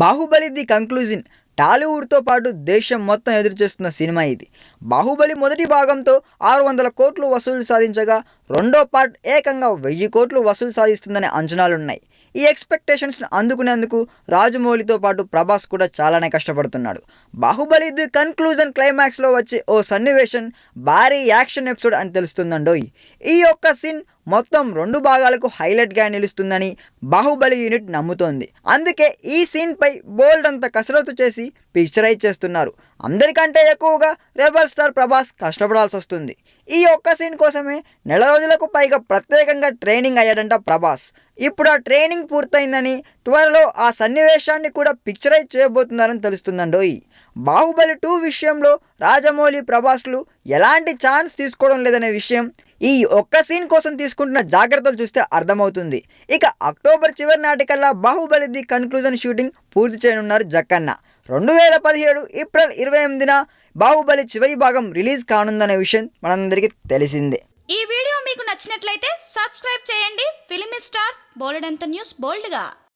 Baahubali the conclusion టాలీవుడ్తో పాటు దేశం మొత్తం ఎదురుచూస్తున్న సినిమా ఇది. బాహుబలి మొదటి భాగంతో 600 కోట్లు వసూలు సాధించగా రెండో పార్ట్ ఏకంగా 1000 కోట్లు వసూలు సాధిస్తుందనే అంచనాలున్నాయి. ఈ ఎక్స్పెక్టేషన్స్ను అందుకునేందుకు రాజమౌళితో పాటు ప్రభాస్ కూడా చాలానే కష్టపడుతున్నాడు. బాహుబలి ది కన్క్లూజన్ క్లైమాక్స్లో వచ్చే ఓ సన్నివేశం భారీ యాక్షన్ ఎపిసోడ్ అని తెలుస్తుందండోయ్. ఈ ఒక్క సీన్ మొత్తం 2 భాగాలకు హైలైట్గా నిలుస్తుందని బాహుబలి యూనిట్ నమ్ముతోంది. అందుకే ఈ సీన్పై బోల్డ్ అంత కసరత్తు చేసి పిక్చరైజ్ చేస్తున్నారు. అందరికంటే ఎక్కువగా రెబల్ స్టార్ ప్రభాస్ కష్టపడాల్సి వస్తుంది. ఈ ఒక్క సీన్ కోసమే నెల రోజులకు పైగా ప్రత్యేకంగా ట్రైనింగ్ అయ్యాడంట ప్రభాస్. ఇప్పుడు ఆ ట్రైనింగ్ పూర్తయిందని, త్వరలో ఆ సన్నివేశాన్ని కూడా పిక్చరైజ్ చేయబోతున్నారని తెలుస్తుందండోయ్. బాహుబలి 2 విషయంలో రాజమౌళి ప్రభాస్లు ఎలాంటి ఛాన్స్ తీసుకోవడం లేదనే విషయం ఈ ఒక్క సీన్ కోసం తీసుకుంటున్న జాగ్రత్తలు చూస్తే అర్థమవుతుంది. ఇక అక్టోబర్ చివరి నాటికల్లా బాహుబలి ది కన్క్లూజన్ షూటింగ్ పూర్తి చేయనున్నారు జక్కన్న. 2017 ఏప్రిల్ 28న బాహుబలి చివరి భాగం రిలీజ్ కానుందనే విషయం మనందరికీ తెలిసిందే. ఈ వీడియో మీకు నచ్చినట్లయితే సబ్స్క్రైబ్ చేయండి. ఫిలిమి స్టార్స్ బోలెడంత న్యూస్ బోల్డ్గా.